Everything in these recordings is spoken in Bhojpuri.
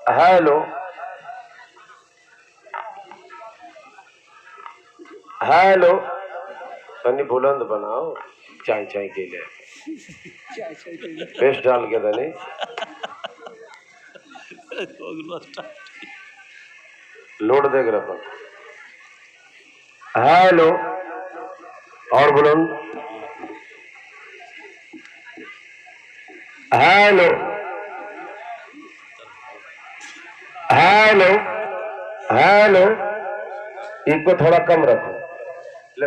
हेलो हेलो तनी बुलंद बनाओ चाय चाय के लिए पेस्ट डाल के तनी लोड देख रहा हेलो और बुलंद हेलो हेलो हेलो, इनको थोड़ा कम रखो। ले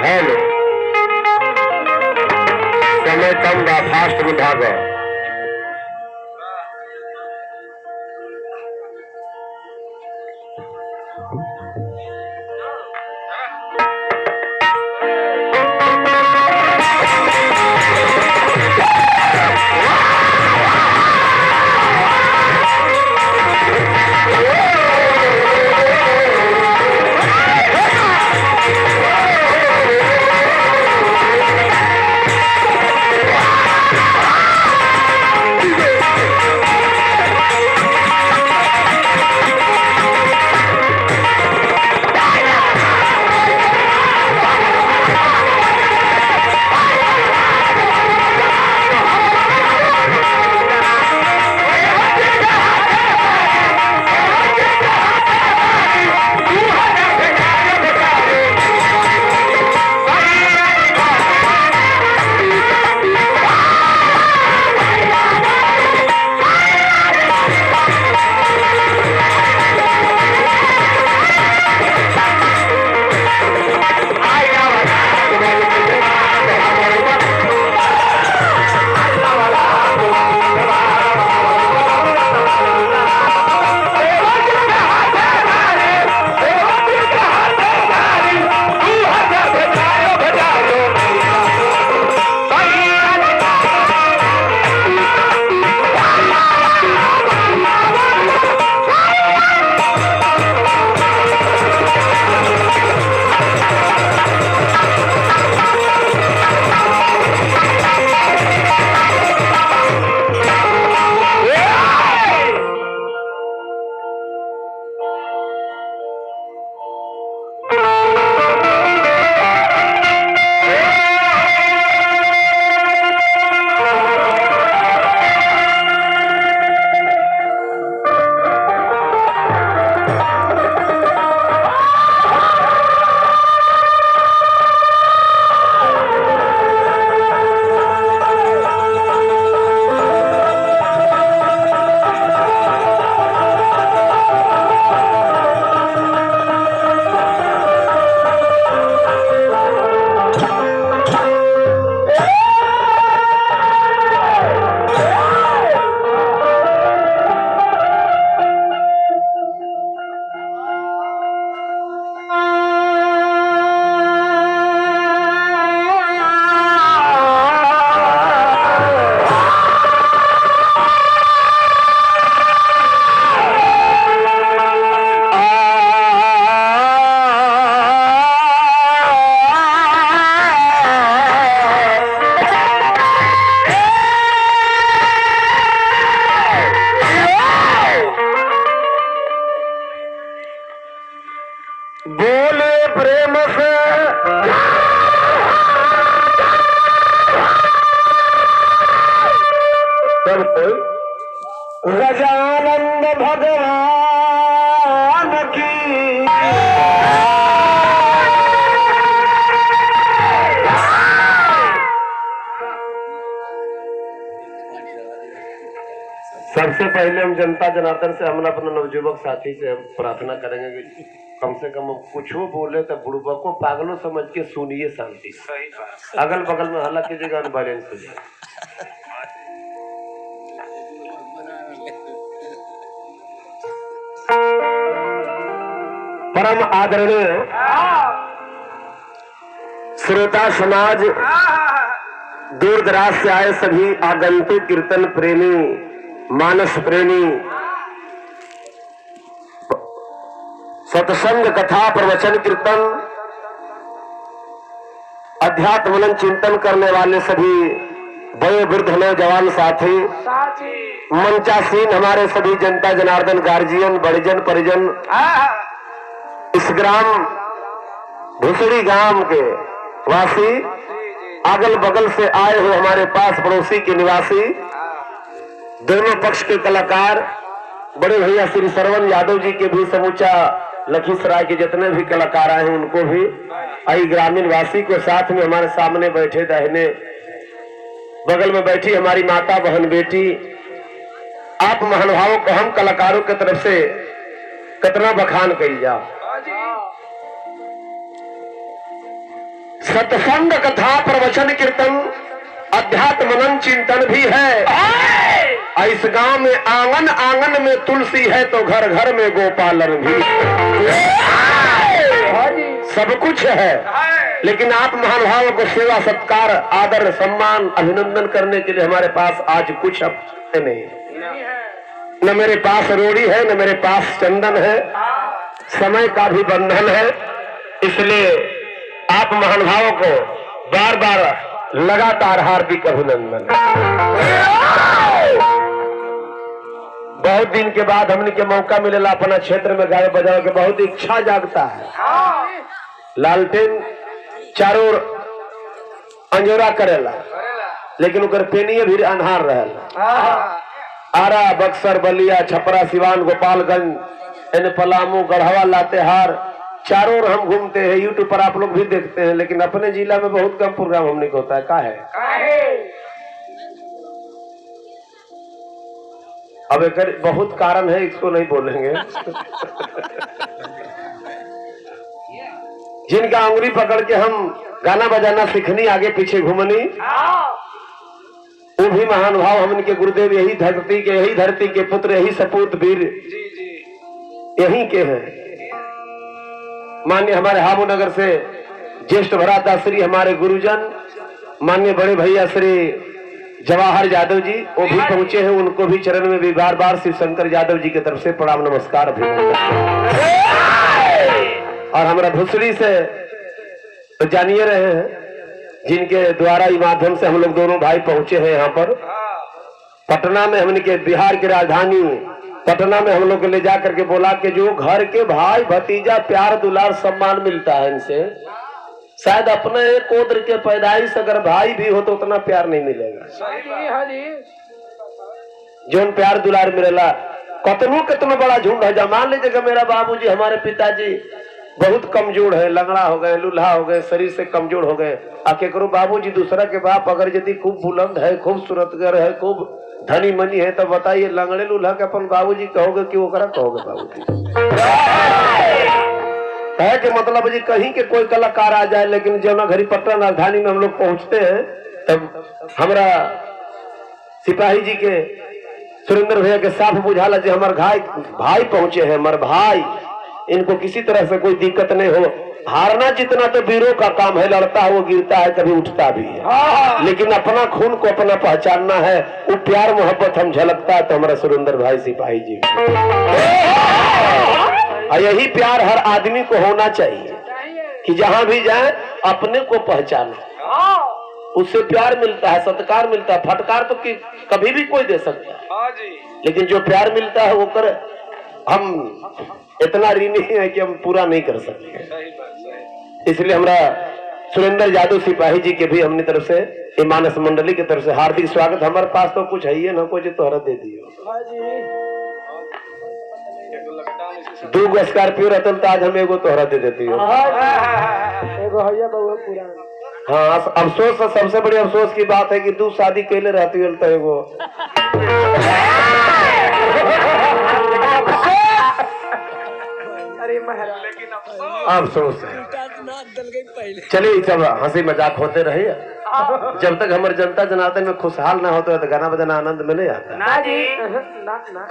हेलो, समय कम बा, फास्ट में भागो। बोले प्रेम से सब कोई गजानंद भगवान की सबसे पहले हम जनता जनार्दन से हम अपने नवयुवक साथी से प्रार्थना करेंगे कि कम से कम कुछ हो बोले तो बुढ़बा को पागलों समझ के सुनिए शांति। सही बात। अगल बगल में हल्ला कीजिएगा, अनबैलेंस हो जाए। परम आदरणीय श्रोता समाज, दूर दराज से आए सभी आगंतुक, कीर्तन प्रेमी, मानस प्रेमी, सत्संग, कथा, प्रवचन, कीर्तन, अध्यात्म मनन चिंतन करने वाले सभी बड़े वृद्ध नौजवान साथी, मंचासीन हमारे सभी जनता जनार्दन, गार्जियन, बड़जन, परिजन, इस ग्राम भुसड़ी गांव के वासी, अगल बगल से आए हुए हमारे पास पड़ोसी के निवासी, दोनों पक्ष के कलाकार, बड़े भैया श्री श्रवण यादव जी के भी, समूचा लखीसराय के जितने भी कलाकार आए हैं उनको भी, आई ग्रामीण वासी को, साथ में हमारे सामने बैठे दाहिने बगल में बैठी हमारी माता, बहन, बेटी, आप महानुभावों को हम कलाकारों की तरफ से कितना बखान कही जाओ। सत्संग, कथा, प्रवचन, कीर्तन, अध्यात्म मनन चिंतन भी है। इस गांव में आंगन आंगन में तुलसी है तो घर घर में गोपालन भी। सब कुछ है, लेकिन आप महानुभावों को सेवा, सत्कार, आदर, सम्मान, अभिनंदन करने के लिए हमारे पास आज कुछ नहीं। न मेरे पास रोड़ी है, न मेरे पास चंदन है, समय का भी बंधन है। इसलिए आप महानुभावों को बार बार लगातार हार्दिक अभिनंदन। बहुत दिन के बाद हमने के मौका मिलेला अपना क्षेत्र में गाय बजाओ के, बहुत इच्छा जागता है। लालटेन चारों अंजोरा करेला, लेकिन उकर पेनिये भी अन्हार रहेला। आरा, बक्सर, बलिया, छपरा, सिवान, गोपालगंज, पलामू, गढ़वा, लातेहार, चारों ओर हम घूमते हैं। यूट्यूब पर आप लोग भी देखते हैं, लेकिन अपने जिला में बहुत कम प्रोग्राम हमने को होता है। क्या है? अब एक बहुत कारण है, इसको नहीं बोलेंगे। जिनका अंगुली पकड़ के हम गाना बजाना सीखनी, आगे पीछे घूमनी, वो भी महान भाव हमन के गुरुदेव यही धरती के पुत्र, यही सपूत वीर यही के हैं। मान्य हमारे हाबू नगर से ज्येष्ठ भराता श्री हमारे गुरुजन, मान्य बड़े भैया श्री जवाहर यादव जी, वो भी पहुंचे हैं। उनको भी चरण में भी बार बार श्री शंकर यादव जी की तरफ से प्रणाम नमस्कार और हमारा भुसड़ी से तो जानिए रहे हैं, जिनके द्वारा इस माध्यम से हम लोग दोनों भाई पहुंचे हैं यहाँ पर पटना में। हमने के बिहार की राजधानी पटना में हम लोग को ले जा करके बोला कि जो घर के भाई भतीजा प्यार दुलार सम्मान मिलता है इनसे, शायद अपने एक कोद्र के पैदाइश अगर भाई भी हो तो उतना प्यार नहीं मिलेगा। जो प्यार दुलार मिलेला कतनो बड़ा झुंड है। मान लीजिएगा मेरा बाबूजी, हमारे पिताजी बहुत कमजोर है, लंगड़ा हो गए, लूल्हा हो गए, शरीर से कमजोर हो गए, आके करो बाबूजी दूसरा के बाप अगर यदि खूब बुलंद है, खूब सूरतगर है, खूब धनी मनी है, तो बताइए लंगड़े लूल्हा के अपन बाबूजी कहोगे कि वो करा कहोगे बाबूजी? है कि मतलब जी कहीं के कोई कलाकार आ जाए, लेकिन जो ना घरी पटना राजधानी में हम लोग पहुंचते हैं तब हमारा सिपाही जी के सुरेंद्र भैया के साफ बुझाला जी हमारे भाई पहुंचे हैं, हमारे भाई, इनको किसी तरह से कोई दिक्कत नहीं हो। हारना जितना तो वीरों का काम है, लड़ता है वो गिरता है, कभी उठता भी है, लेकिन अपना खून को अपना पहचानना है। वो प्यार मोहब्बत हम झलकता है तो हमारा सुरेंद्र भाई सिपाही जी, और यही प्यार हर आदमी को होना चाहिए कि जहां भी जाए अपने को पहचाने, उससे प्यार मिलता है, सत्कार मिलता है। फटकार तो कभी भी कोई दे सकता है, लेकिन जो प्यार मिलता है वो करे। हम इतना ऋणी है कि हम पूरा नहीं कर सकते। इसलिए हमारा सुरेंद्र यादव सिपाही जी के भी हमने तरफ से मानस मंडली की तरफ से हार्दिक स्वागत। हमारे पास तो कुछ है ही ना, कुछ तोहरा दे दियो। 2 स्कॉर्पियो रहते तो आज हम एगो तोहरा दे देती हो। हाँ, अफसोस सबसे बड़ी अफसोस की बात है कि 2 शादी कैले रहती हो तो एगो अफसोस है। चलिए सब हंसी मजाक होते रहे, जब तक हमारे जनता जनार्दन में खुशहाल ना होता है तो गाना बजाना आनंद में नहीं आता ना जी।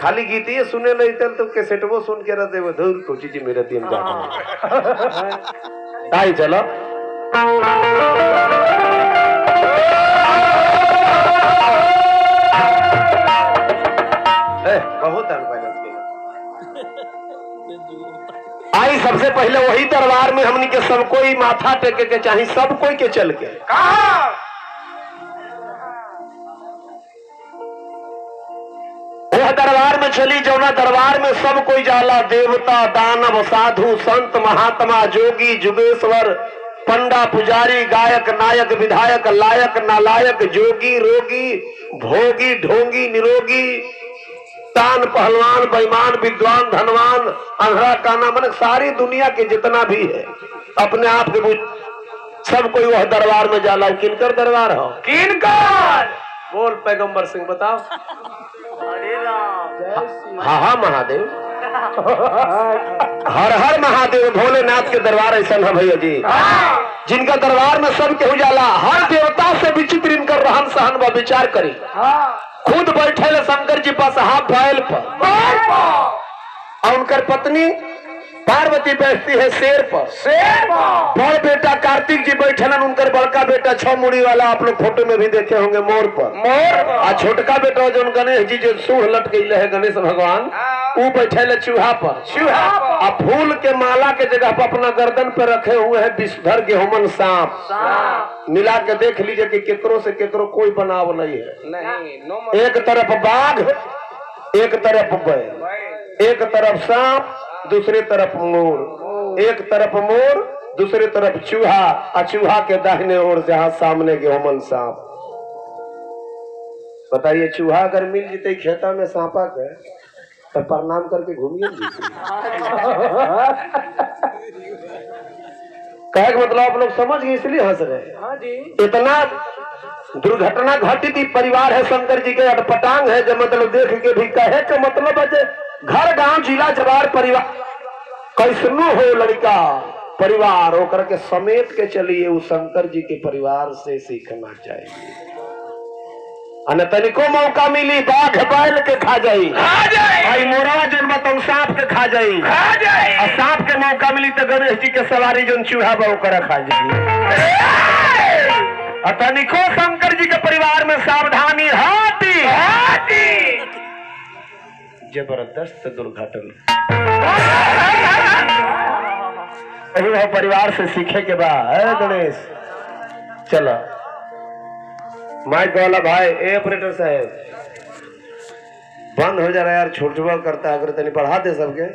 खाली गीतिए सुने नहीं तो कैसेटवो सुन के रहते वो धूल को चीज मेरे तीन आई चलो बहुत आई। सबसे पहले वही दरबार में हमनी के सब कोई माथा टेके के चाहिए, सब कोई के चल के वह दरबार में चली जौना दरबार में सब कोई जाला, देवता दानव साधु संत महात्मा जोगी जुगेश्वर पंडा पुजारी गायक नायक विधायक लायक नालायक जोगी रोगी भोगी ढोंगी निरोगी तान पहलवान बेईमान विद्वान धनवान अंधरा काना मन सारी दुनिया के जितना भी है अपने आप के सब कोई वह दरबार में जाला। किनकर दरबार हो? किनकर? बोल पैगंबर सिंह बताओ। हाँ हाँ महादेव, हर हर महादेव भोलेनाथ के दरबार ऐसा है भैया जी, जिनका दरबार में सब केहू जाला। हर देवता से विचित्र इनकर रहन सहन व विचार करी। खुद बैठे शंकर जी पास हाथ बैल पर और उनकर पत्नी पार्वती बैठती है शेर पर। बड़ बेटा कार्तिक जी बैठे उनकर बड़का बेटा 6 मुड़ी वाला आप लोग फोटो में भी देखे होंगे मोर पर। और छोटका बेटा जो गणेश जी जो सूढ़ लट गई है गणेश भगवान वो बैठे चूहा पर। और फूल के माला के जगह पर अपना गर्दन पे रखे हुए है विषधर गेहूमन सांप। मिला के देख लीजिए कि केकरो से केकरो कोई बनाव नहीं है। एक तरफ बाघ एक तरफ बैल, एक तरफ सांप दूसरी तरफ मोर, एक तरफ मोर दूसरी तरफ चूहा और चूहा के दाहिने ओर से हाथ सामने गेहूमन सांप। बताइए चूहा अगर मिल जीते खेता में सांपा के तो प्रणाम करके घूमिए। कहे मतलब आप लोग समझ गए इसलिए हंस रहे। इतना दुर्घटना घटित परिवार है शंकर जी के अटपटांग है जो मतलब देख के भी कहे के मतलब है घर गांव जिला जवार परिवार कैसनो हो लड़का परिवार होकर के समेट के चलिए उस शंकर जी के परिवार से सीखना चाहिए। तनिको मौका मिली बाघ बैल के खा जाई, मोरवा जन्म तो सांप के खा जाई, और सांप के मौका मिली तो गणेश जी के सवारी जो चूहा बा खा जाई। तनिको शंकर जी के परिवार में सावधानी हाथी जबरदस्त दुर्घटना वह परिवार से सीखे के बाद गणेश चलो माइक वाला भाई ए ऑपरेटर साहब बंद हो जा रहा है यार, छोट छोटा करता है। अगर तनी बढ़ा दे सबके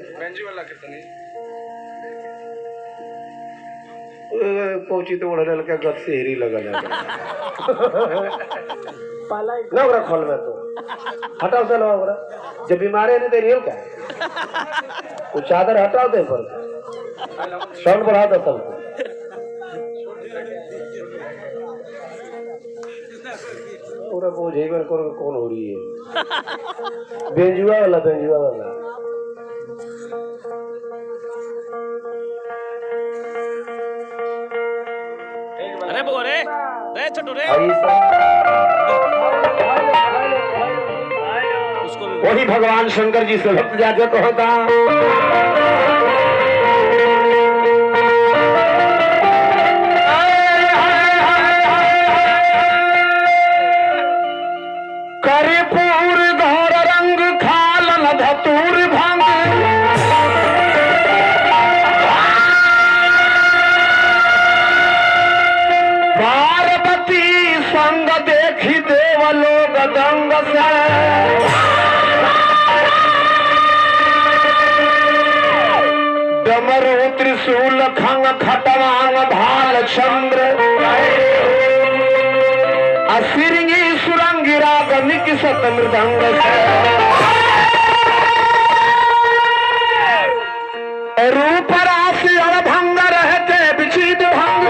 पहुंची तो उड़ने लगा गप से हेरी लगा ना खोल में तो हटाओ चलो जब बीमारी नहीं दे रही हो क्या वो चादर हटाओ दे पर साउंड बढ़ा दो सबको। पूरा बोझे कौन हो रही है बेंजुआ वाला अरे बोरे रे छोटू रे वही भगवान शंकर जी से भक्त जाके तो होता करीपुर घोर रंग खाल धतूर भंग पार्वती संग देखी देव लोग दंग से डमरू त्रिशूल खंग खटवांग भाल चंद्र असिरंगी सुरंगी राग निकिसत मृदंग रूप राशि अड़भंग रहते विचित भंग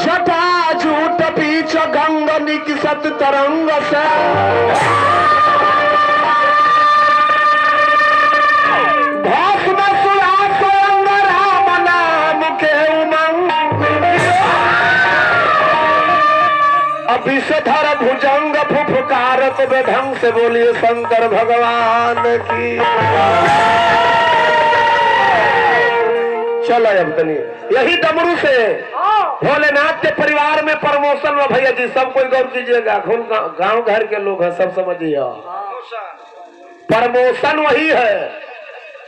जटा झूठ पीछ गंग निकिसत तरंग से विषधर भुजंग फुफकारत बेढंग से बोलिए शंकर भगवान की। चलो अब तनी यही डमरू से भोलेनाथ के परिवार में प्रमोशन में भैया जी सब कोई गौर कीजिएगा। गांव घर के लोग हैं सब समझिए प्रमोशन वही है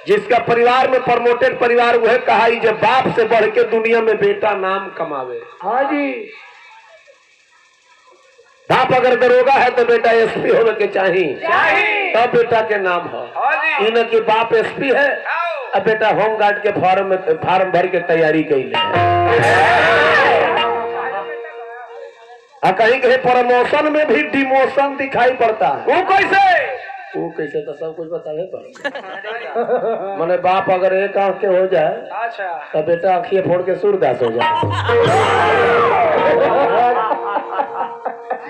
जिसका परिवार में प्रमोटेड परिवार वह कहा जब बाप से बढ़ के दुनिया में बेटा नाम कमावे। हाँ जी बाप अगर दरोगा है तो बेटा एसपी होने के चाहिए तब बेटा के नाम हो। इनके बाप एसपी है अब बेटा होमगार्ड के फार्म भर के तैयारी कैले कहीं कहीं प्रमोशन में भी डिमोशन दिखाई पड़ता है। वो कैसे तो सब कुछ बतावे पर मैंने बाप अगर एक आंख के हो जाए तो बेटा आंखिए फोड़ के सूरदास हो जाए।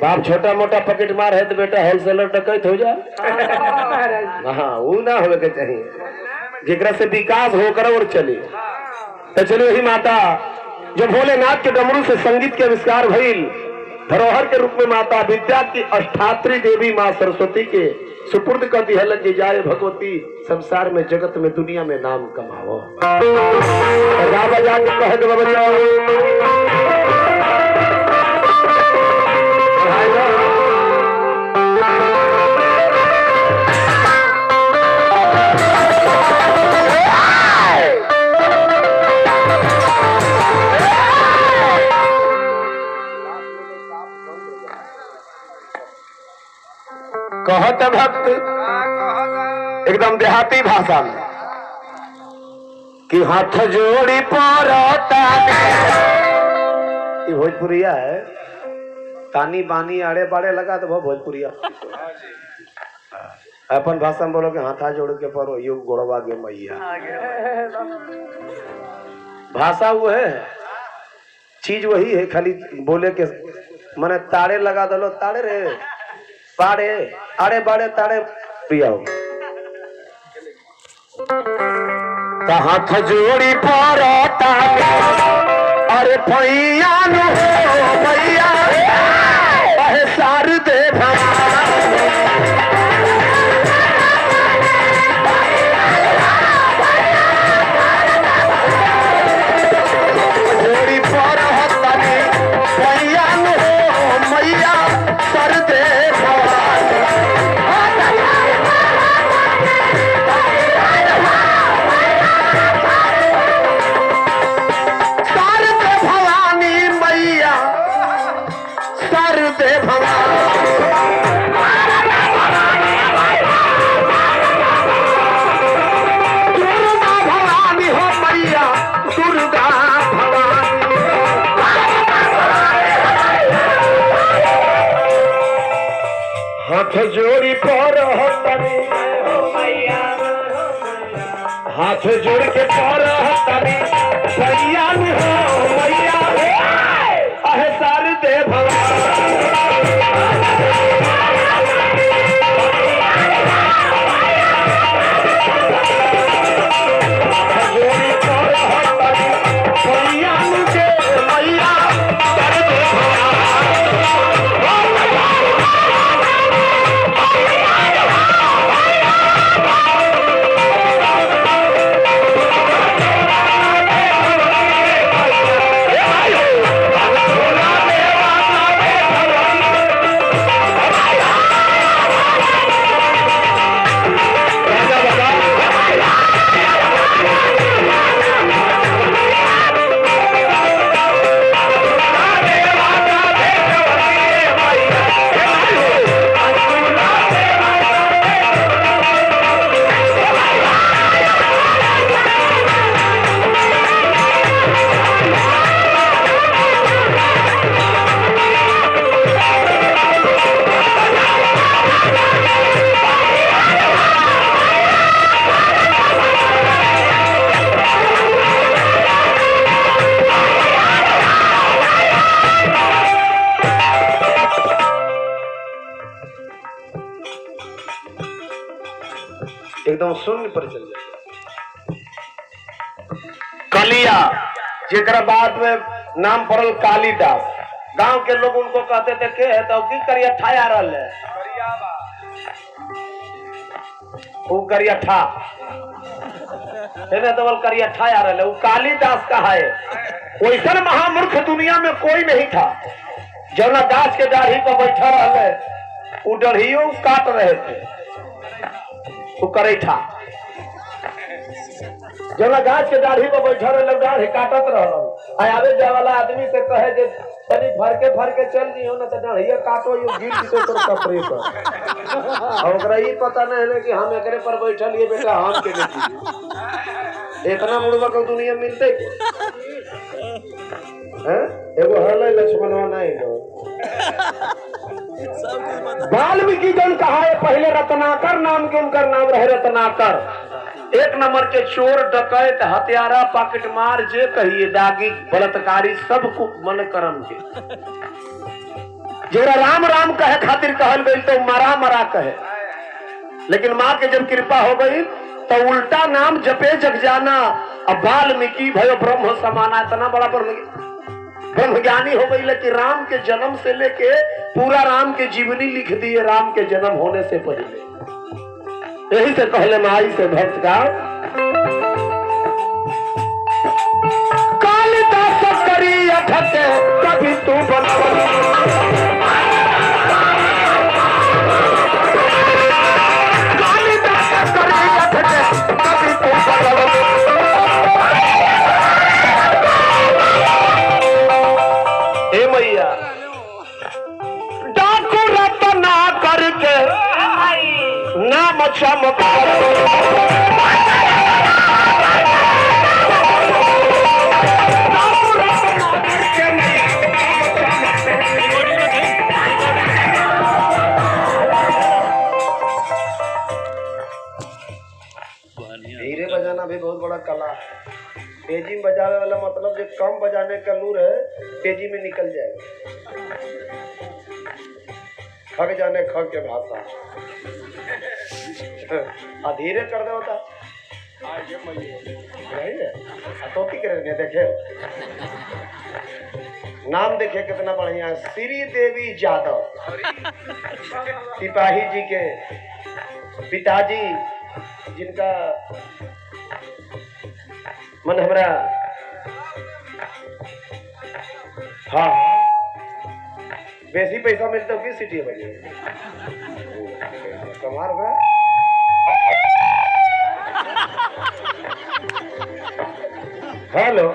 बाप छोटा मोटा पॉकेट मार है तो बेटा होलसेलर डकैत हो जाए। हाँ वो ना होने के चाहिए जिकरा से विकास होकर और चले। तो चलिए वही माता जो भोलेनाथ के डमरू से संगीत के आविष्कार भइल धरोहर के रूप में माता विद्या की अष्टात्री देवी माँ सरस्वती के सुपुर्द कर दिहल की जाए भगवती संसार में जगत में दुनिया में नाम कमाओ। बजा के कह दो बजा कहत भक्त एकदम देहाती भाषा में कि हाथ जोड़ी पड़ता ये भोजपुरिया है। तानी बानी आड़े बाड़े लगा तो वो भोजपुरिया अपन भाषा में बोलो कि हाथा जोड़ के परो यू गोड़वा गे मैया। भाषा वो है चीज वही है खाली बोले के मैंने ताड़े लगा दलो ताड़े रे पाड़े आड़े बाड़े ताड़े पिया हाथ जोड़ी पड़ता अरे भैया भैया सार दे जोड़ी पड़ता भैया मैया सर दे हाथ जोड़ी पर हाथ जोड़ के पर भैया हो भैया अहे सार दे जोड़ी पर भैया के भैया सार दे एकदम शून्य पर चल जाता। कलिया जेकरा बाद में नाम पड़ल कालीदास। गांव के लोग उनको कहते थे के है तो की करिया ठाया रहल है वो करिया ठा तो बोल करिया ठाया रहल है वो कालीदास का है। वैसा महामूर्ख दुनिया में कोई नहीं था। जौना दास के दाढ़ी पर बैठा रहे वो डढ़ियों काट रहे थे वो करेठा। जौना गाछ के दाढ़ी पर बैठा रहे दाढ़ी काटत रह आवे जाए वाला आदमी से कहे जे तनी भर के चल जियो ना तो दाढ़िया काटो यो गिर जीतो तोर कपड़े पर। और ओकरा ई पता नहीं है कि हम एकरे पर बैठल ये बेटा हम के बेटी इतना मुड़वा को दुनिया मिलते हैं। एगो हल लक्ष्मणवा नहीं दो वाल्मीकि जन कहा है पहले रत्नाकर नाम के उनका नाम रहे रत्नाकर। एक नंबर के चोर डकैत हत्यारा पॉकेट मार जे कहिए दागी बलात्कारी सब को मन करम के जरा राम राम कहे खातिर कहल गई तो मरा मरा कहे। लेकिन माँ के जब कृपा हो गई तो उल्टा नाम जपे जग जाना। अब वाल्मीकि भयो ब्रह्म समाना इतना बड़ा ब्रह्म ज्ञानी हो गई। लेकिन राम के जन्म से लेके पूरा राम के जीवनी लिख दिए राम के जन्म होने से पहले। यही से पहले माई से भक्त का कालिदास करी अठते कभी तू कालिदास करी अठते कभी तू ए मैया डाकू रत्ना करके नाम चमकार धीरे बजाना भी बहुत बड़ा कला है। तेजी में बजाने वाला मतलब जो कम बजाने का लूर है तेजी में निकल जाएगा। खग जाने खग के भाषा धीरे कर दे होता तो देखे नाम देखे कितना बढ़िया श्री देवी यादव सिपाही जी के पिताजी जिनका मन हमरा हाँ बेसी पैसा मिलता हो कि सिटी बजे कमार में हेलो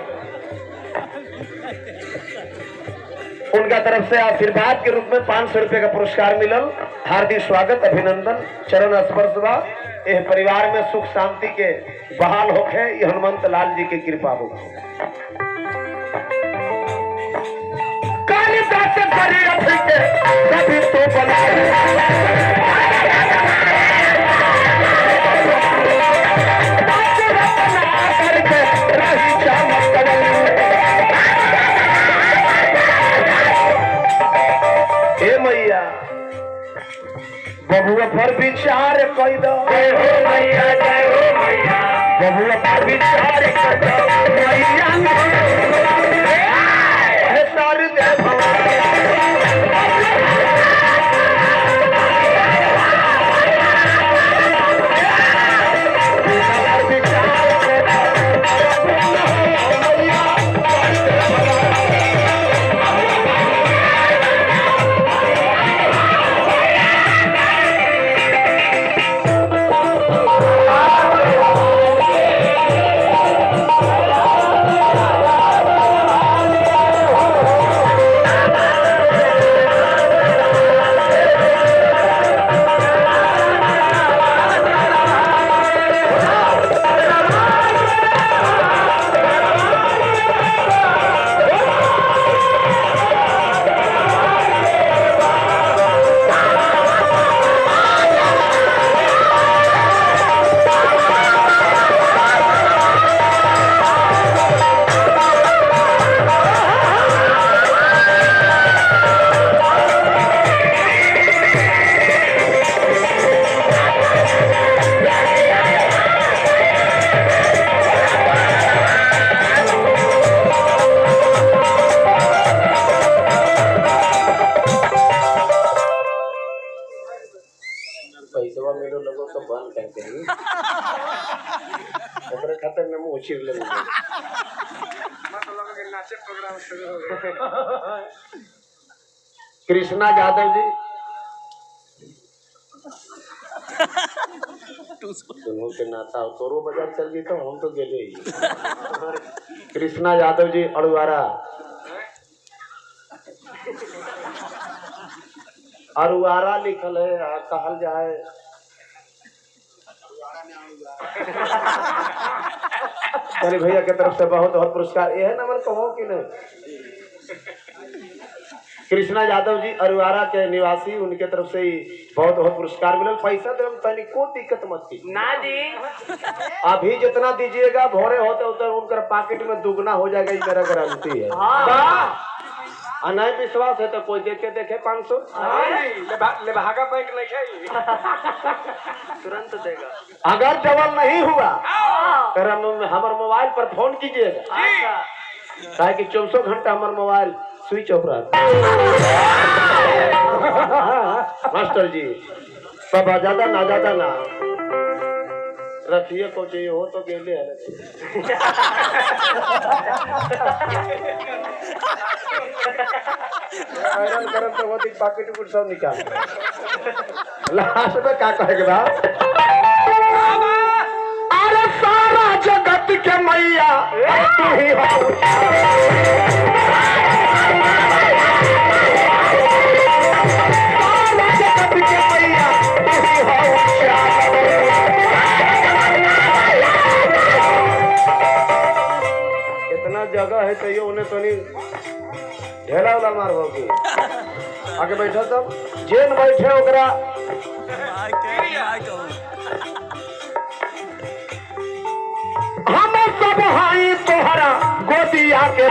उनका तरफ से आशीर्वाद के रूप में 500 रुपए का पुरस्कार मिलल। हार्दिक स्वागत अभिनंदन चरण स्पर्श बा। यह परिवार में सुख शांति के बहाल होखे ये हनुमंत लाल जी की कृपा हो। कालिदास करी अठते कभी तो मैया बबुआ पर विचार कई दो मैया जय हो मैया बबुआ पर विचार कर दो मैया सर दे पैसा मिलो लोगों तो बंद करते हैं ओकरे खातिर में मुंह चिर ले नाचे प्रोग्राम शुरू हो गया। कृष्णा यादव जी दोनों के नाता तोरो बाजार चल गई तो हम तो गेले ही। कृष्णा यादव जी अड़ुआरा अरुआरा लिखल है कहल जाए चलिए भैया के तरफ से बहुत बहुत पुरस्कार ये है नंबर कहो कि नहीं। कृष्णा यादव जी अरुआरा के निवासी उनके तरफ से ही बहुत बहुत पुरस्कार मिले। पैसा तो हम तनी को दिक्कत मत की ना दी अभी जितना दीजिएगा भोरे होते उतर उनकर पॉकेट में दुगना हो जाएगा ये मेरा गारंटी है। नहीं विश्वास है तो कोई देखे 500 भागा बैंक नहीं खाई तुरंत देगा। अगर डबल नहीं हुआ तो हमारे मोबाइल पर फोन कीजिएगा काहे कि 24 घंटा हमारा मोबाइल स्विच ऑफ रहता है। मास्टर जी सब ज्यादा ना रखिए को चाहिए हो तो गेले है आयरन करम तो वो दिख पॉकेट कुछ सब निकाल लास्ट में क्या कहेगा अरे सारा जगत के मैया तू ही हो सारा जगत के मैया तू ही हो इतना जगह है तो ये उन्हें तो नहीं ढेला उला मार होगी आगे बैठा सब जेन बैठे ओकरा हम सब हाई तोहरा गोदिया के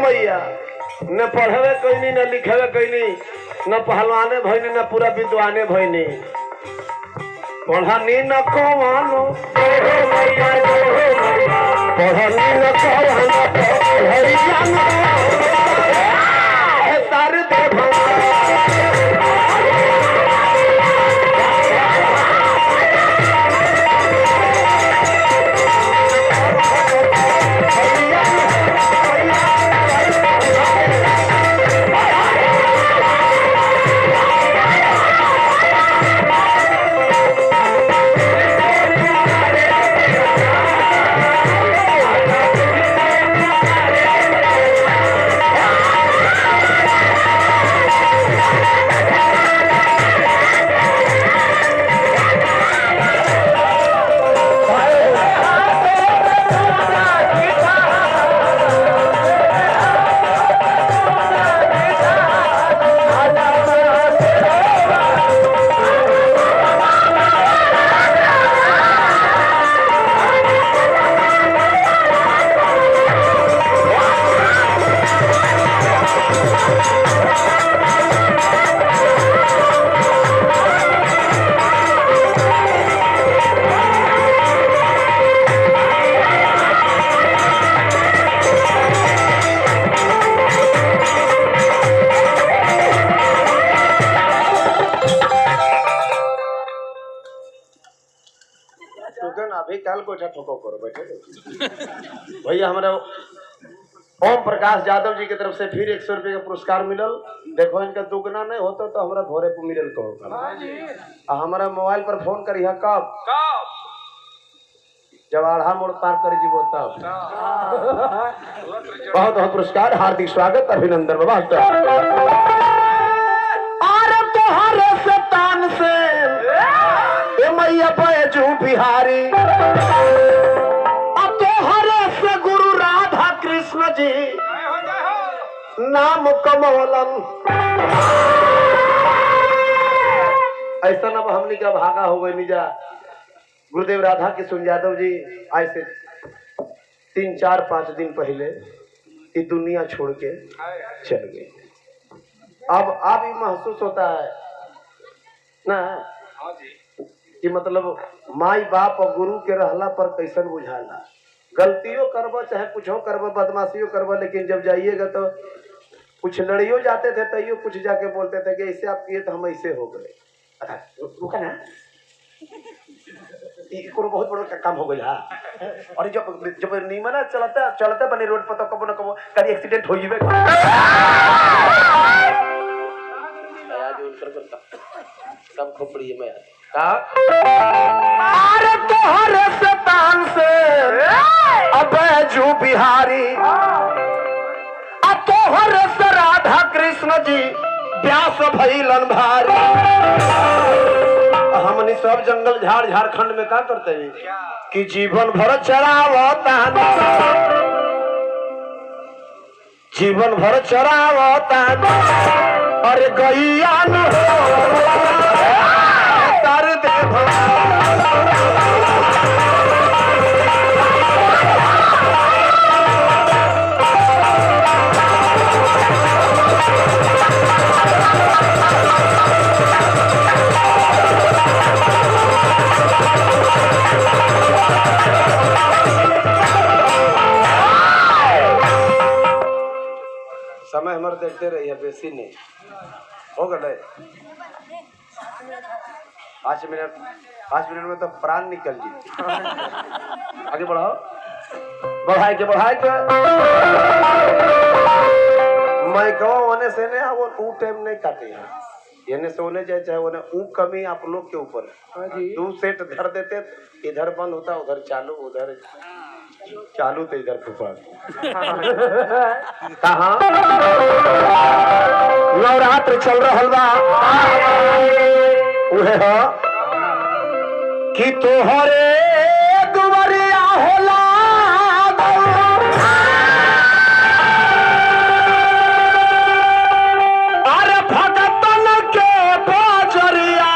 मैया न पढ़वे कैनी न लिखवे कैनी न पहलवाने भैनी न पूरा विद्वाने भैनी पढ़नी न कौनो पढ़नी न सारे अभी काल को ठोको करो बैठे भैया हमारा ओम प्रकाश यादव जी की तरफ से फिर 100 रुपये का पुरस्कार मिलल। देखो इनका दुगना नहीं होता तो हमारा धोरे को मिलल कहो हमारा मोबाइल पर फोन करी है कब जब आढ़ा मोड़ पार कर जीवो तब बहुत बहुत पुरस्कार हार्दिक स्वागत अभिनंदन बाबा तोहरे से तान से मैया बैजू बिहारी अब तोहरे से गुरु राधा कृष्ण जी नाम कमोलन ऐसा ना हमने क्या भागा हो गई निजा गुरुदेव राधा किशोर यादव जी आज से 3, 4, 5 दिन पहले ये दुनिया छोड़ के चल गए। अब ये महसूस होता है ना कि मतलब माई बाप और गुरु के रहला पर कैसन बुझाला। गलतियों करबो चाहे कुछ हो करबो, बदमाशियों करबो, लेकिन जब जाइएगा तो कुछ लड़ियों जाते थे तैयो कुछ जाके बोलते थे कि ऐसे आप किए तो हम ऐसे हो गए। रुका ना, को बहुत बड़ा काम हो गया। और जब नीमना चलते बने रोड पर तो कबो न कबो कभी एक्सीडेंट हो जाए। सब खोपड़ी में अरे तोहरे से तान से अबे जू बिहारी, तोहरे से राधा कृष्ण जी व्यास भइलन भारी। हमनी सब जंगल झाड़ झारखंड में क्या करते हैं कि जीवन भर चरावता, जीवन भर चरावता। अरे गैया न तार देव समय हमारे देखते रहिए, बेसी नहीं हो गए। 5 मिनट में तो प्राण निकल जी। आगे बढ़ाओ, बढ़ाए के मैं कहो होने से नहीं वो टू टाइम नहीं काटे हैं, येने से होने जाए चाहे होने ऊ कमी आप लोग के ऊपर है। 2 सेट धर देते, इधर बंद होता उधर चालू, उधर चालू तो इधर फूफा। कहाँ नवरात्र चल रहा हलवा उहे हो कि तोहरे दुवरिया होला अरे भगतन के बजरिया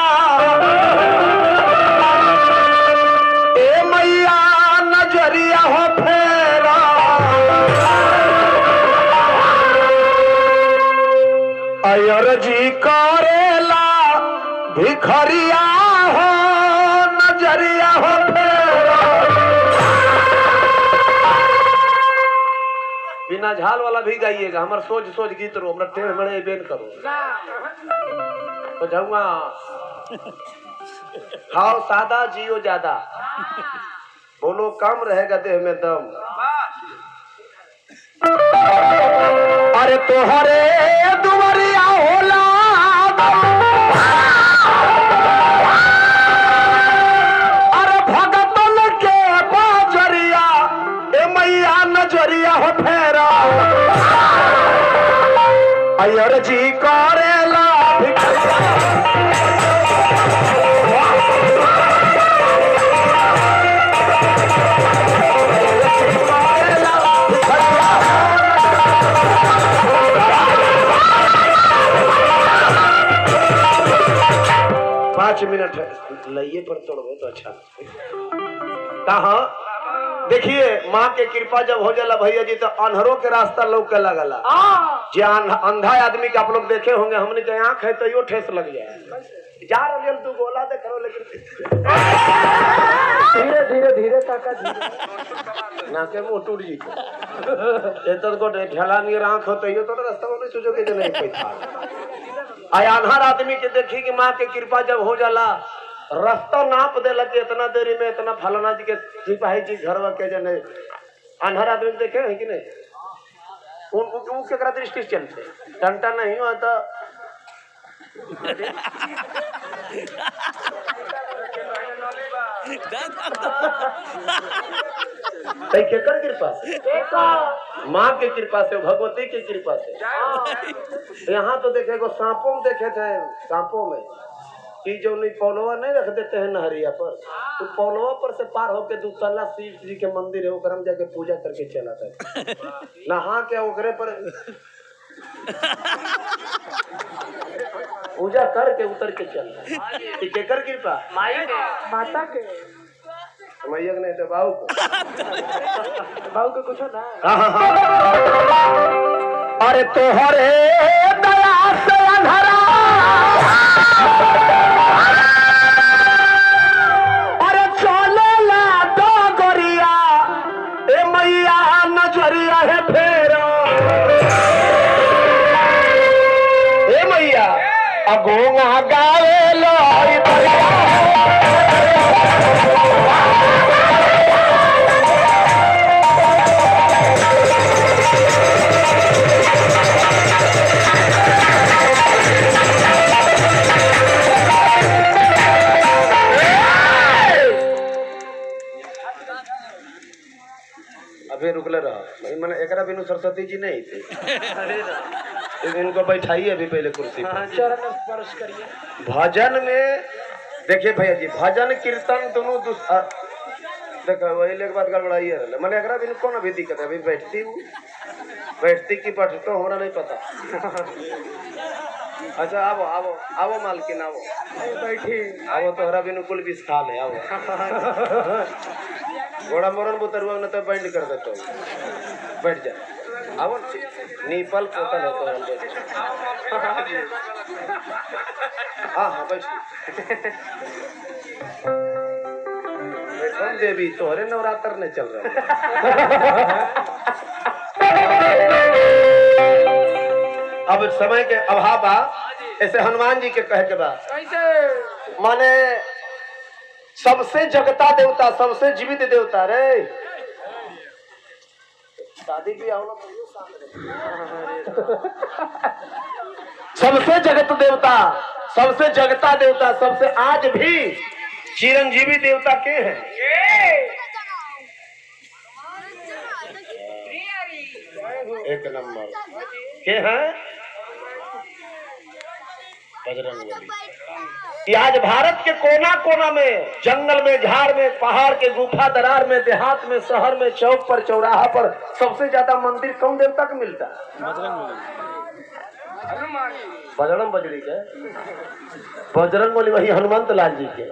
ए मैया नजरिया हो फेरा। अयर जी करेला भिखरिया हो नजरिया हो फेरा। बिना झाल वाला भी गाइएगा, हमारे सोच गीत रो, हमरा टेढ़ बड़े बेन करो तो जाऊंगा। खाओ सादा जियो ज्यादा, बोलो कम रहेगा देह में दम। अरे तोहरे दुवरिया होला अरे भगतन के बजरिया ए मैया नजरिया हो फेरा। अयर जी करेला मिनट लइए पर तोड़ो तो अच्छा। कहा देखिए माँ के कृपा जब हो जाला भैया जी तो अंधरों के रास्ता लोग के लगला। जे अंधा आदमी के आप लोग देखे होंगे, हमने के आंख है तो यो ठेस लग जाए। जा रहे तू गोला दे करो, लेकिन धीरे धीरे धीरे काका धीरे ना के मुंह टूट जी एतन को ढलानी आंख हो तो यो तो रास्ता में सोचो के नहीं कोई था। आय अनहर आदमी के देखी कि माँ के कृपा जब हो जाला रास्ता नाप देला कि इतना देरी में इतना फलाना जी के सिपाही जी घर के जने अनहर आदमी देखे हैं कि नहीं। उन केकरा दृष्टि से चलते डंटा नहीं हुआ तो केकर कृपा से, माँ की कृपा से, भगवती की कृपा से। यहाँ तो देखे को सांपों में देखे थे, सांपों में कि जो नहीं पौलवा नहीं रख देते हैं नहरिया पर, तो पौलवा पर से पार होके दूसरा शिव जी के मंदिर है, ओकरा में जाके पूजा करके चला था। नहा के ओकरे पर पूजा करके उतर के चल रहा। केकर कृपा? माता के मैया नहीं तो बाबू को बाबू के कुछ ना। अरे तोहरे दया से अंधरा अरे अभी रुकले रहा मैंने एकरा बिनु सरस्वती जी नहीं थे इनको बैठाइए अभी पहले कुर्सी पर। चरण स्पर्श करिए। भजन में देखिए भैया जी भजन कीर्तन दोनों देखो वही लेके बात गड़बड़ाइए रहे मैंने एकरा बिनु कौन अभी दिक्कत है अभी बैठती की बैठतो हमरा नहीं पता अच्छा आओ आओ आओ मालकिन आओ बैठी आओ तोहरा बिनु कुल बिस खा ले आओ घोड़ा मोरन बुतरुआ न तो बैंड कर देते बैठ जा आओ नीपल पोतल है तो हाँ हाँ बैठ बैठन देवी तोहरे नवरात्र नहीं चल रहा अब समय के अभाव ऐसे हनुमान जी के कहे के बाद कैसे माने सबसे जगता देवता सबसे जीवित देवता रे शादी भी आओ सबसे जगत देवता सबसे जगता देवता सबसे आज भी चिरंजीवी देवता के हैं एक नंबर के हैं बजरंगबली। ये आज भारत के कोना कोना में जंगल में झाड़ में पहाड़ के गुफा दरार में देहात में शहर में चौक पर चौराहा पर सबसे ज्यादा मंदिर कौन देवता का मिलता है बजरंग बजरी के बजरंगबली वही हनुमंत लाल जी के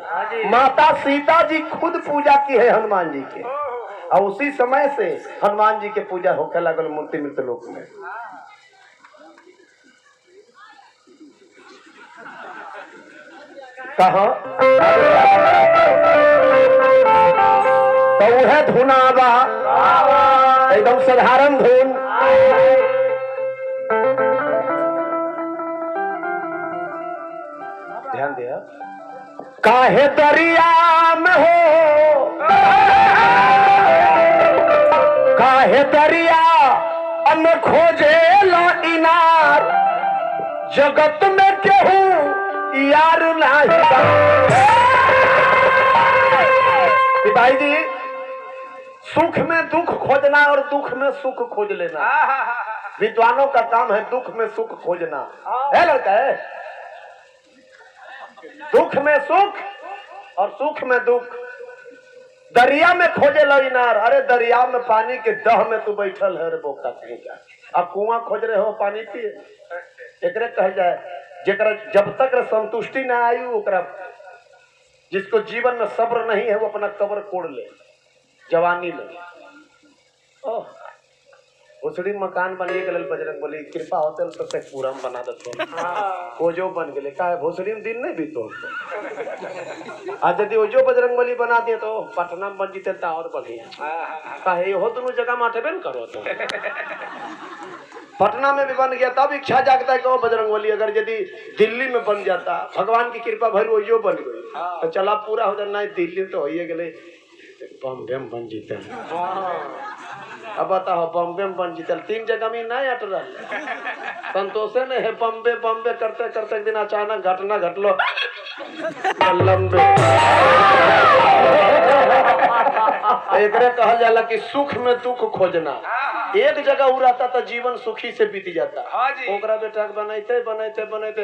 माता सीता जी खुद पूजा की है हनुमान जी के और उसी समय से हनुमान जी के पूजा होकर लगल मूर्ति मृत लोक में। कहा तो वह धुन आवा एकदम साधारण धुन ध्यान दिया काहे दरिया में हो काहे दरिया अन खोजे ला इनार जगत में केहू यार नहीं भाई जी सुख में दुख खोजना और दुख में सुख खोज लेना विद्वानों का काम है दुख में सुख खोजना है लड़का है दुख में सुख और सुख में दुख दरिया में खोजे लइनार अरे दरिया में पानी के दह में तू बैठल है रे बोका अब कुआं खोज रहे हो पानी पिए एकरे कह जाए जेकरा जब तक संतुष्टि न आई ओकरा जिसको जीवन में सब्र नहीं है वो अपना कब्र कोड़ ले जवानी ले उसड़ी मकान बनिए के बजरंगबली कृपा होते तो पूरा बना देते ओजो बन गए का भोसड़ी में दिन नहीं बीतो आज यदि ओजो बजरंगबली बना दिए तो पटना में बन जीते और बढ़िया काहे हो दोनों जगह में अटेबे न करो तो पटना में भी बन गया तब इच्छा जागता है कि बजरंगबली अगर यदि दिल्ली में बन जाता भगवान की कृपा भर ओजो बन गई तो चला पूरा हो जाना दिल्ली तो हो गए बॉम्बे में बन जीते अब बताओ बॉम्बे में बन जीते 3 जगह में नहीं हट रहा संतोषे नहीं है बॉम्बे बॉम्बे करते करते एक दिन अचानक घटना घटलो लंबे एकरे कहल जाला कि सुख में दुख खोजना एक जगह उ रहता तो जीवन सुखी से बीत जाता ओकरा बेटा बनाते बनाते बनाते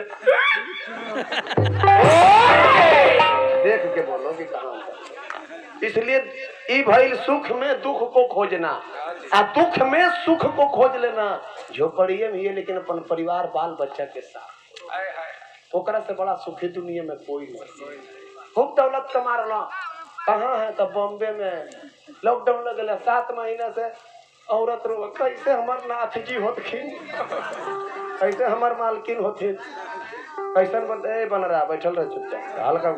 देख के बोलो कि कहाँ इसलिए ई भइल सुख में दुख को खोजना आ दुख में सुख को खोज लेना झोपड़िए में ये लेकिन अपन परिवार बाल बच्चा के साथ ओकरा से बड़ा सुखी दुनिया में कोई नहीं खूब दौलत कमा रहा कहाँ है तो बॉम्बे में लॉकडाउन लग गया 7 महीना से औरत रो कैसे हमार नाथ जी होतखिन कैसे हमार मालकिन होथिन कैसन बन रहा बैठल रहे चुपचाप हल्का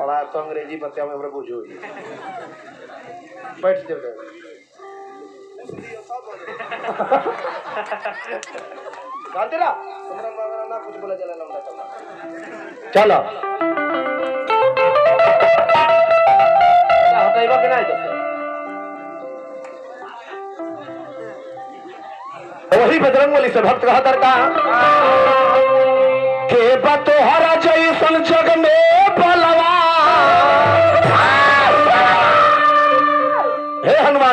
बड़ा तो अंग्रेजी बतिया में हमरा बुझो बैठ जाओ गांधीरा हमरा ना कुछ बोला चला लंबा चलो हटाइबा के नहीं तो वही बजरंगबली से भक्त कहा करता के बतोहरा जैसन जग में बलवा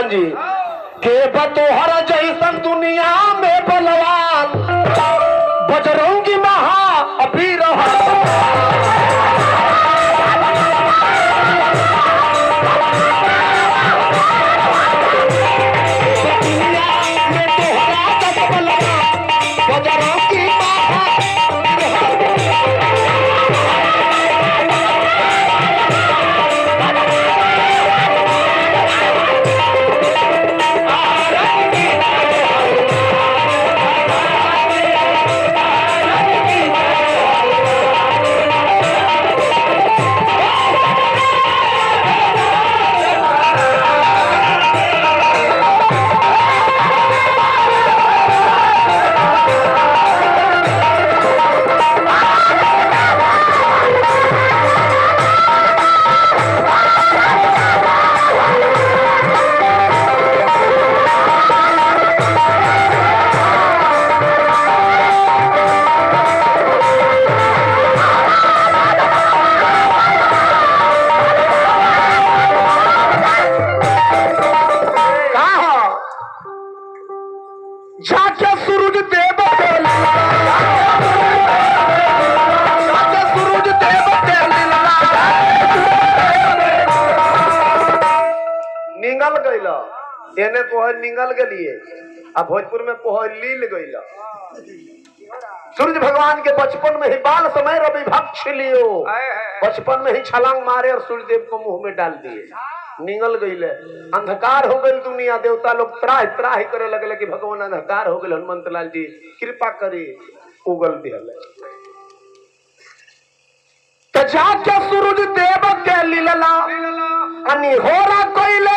भगवान जी के बतोहर जैसन दुनिया में बलवान बजरंगी महा अबीर एने कोहर निगल गलिए आ भोजपुर में कोहर लील गईला। सूर्य भगवान के बचपन में ही बाल समय रवि भक्ष लियो, बचपन में ही छलांग मारे और सूर्य देव को मुंह में डाल दिए, निगल गईले। अंधकार हो गई दुनिया, देवता लोग त्राह त्राह करे लगले कि भगवान अंधकार हो गए, हनुमंत लाल जी कृपा करी उगल दिहले। तो जाके सूरज देव के लीला अनि होरा कोइले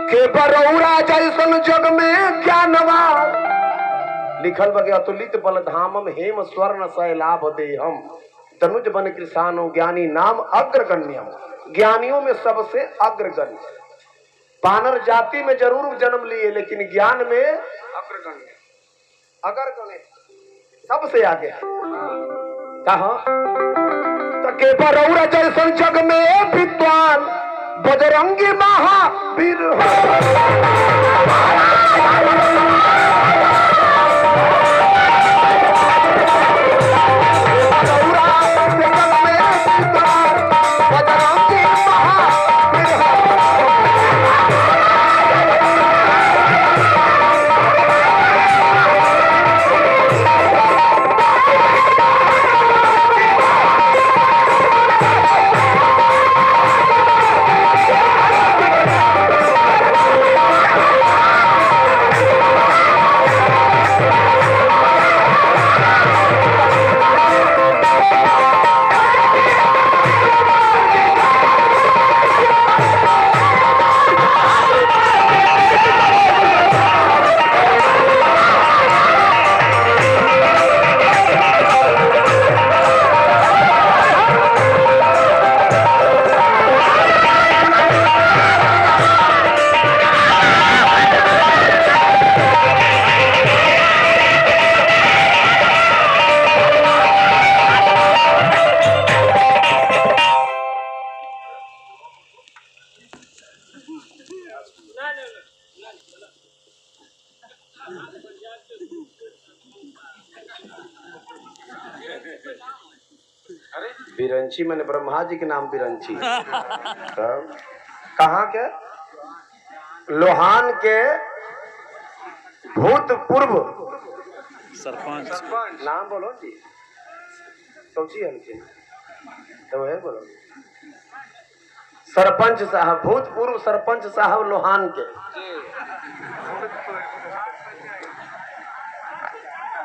के बरौरा जैसन जग में ज्ञानवा लिखल बगे अतुलित बल धामम हेम स्वर्ण सैलाभ दे हम तनुज बन कृषानो ज्ञानी नाम अग्रगण्यम, ज्ञानियों में सबसे अग्रगण्य। बानर जाति में जरूर जन्म लिए लेकिन ज्ञान में अग्रगण्य, अग्रगण्य सबसे आगे। कहा के बरौरा जैसन जग में विद्वान बजरंगी महावीर बिरंची मैंने ब्रह्मा जी के नाम बिरंची। कहाँ के? लोहान के भूतपूर्व सरपंच नाम बोलो जी, कौची हल्के तो है बोलो। सरपंच साहब, भूतपूर्व सरपंच साहब लोहान के।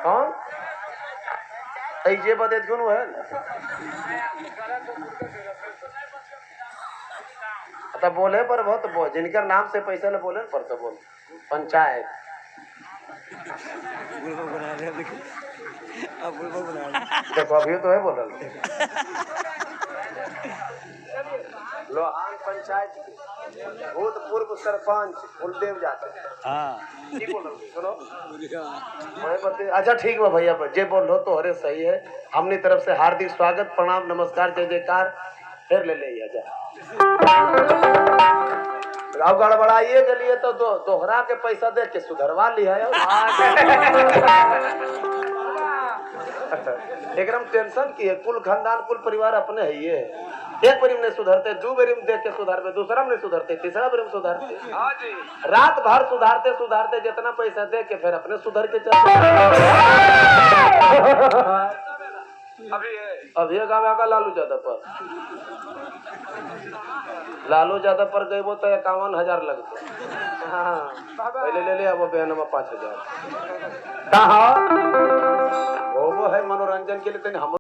कौन ऐसे बता क्यों है? तो बोले पर बहुत बोल, जिनकर नाम से पैसा न बोले पर तो बोल पंचायत देखो अभी तो है बोल लोहान पंचायत के भूतपूर्व सरपंच कुलदेव जाते हैं। हाँ ठीक बोल रहे हो, सुनो अच्छा ठीक है भैया, जे बोल लो तो अरे सही है। हमने तरफ से हार्दिक स्वागत, प्रणाम, नमस्कार, जय जयकार। फिर ले जा अब गड़बड़ाइए के लिए तो दोहरा के पैसा दे के सुधरवा लिया है। एकदम टेंशन की है, कुल खानदान कुल परिवार अपने है। ये एक बारी में नहीं सुधरते, दो बारी में देख के सुधरते, दूसरा में नहीं सुधरते, तीसरा बारी में सुधरते, रात भर सुधारते सुधारते जितना पैसा दे के फिर अपने सुधर के चलते। अभी गाँव आगा लालू यादव पर गए वो तो 51,000 लगते। हाँ पहले ले ले, अब बयानमा 5,000 कहा वो है मनोरंजन के लिए। हम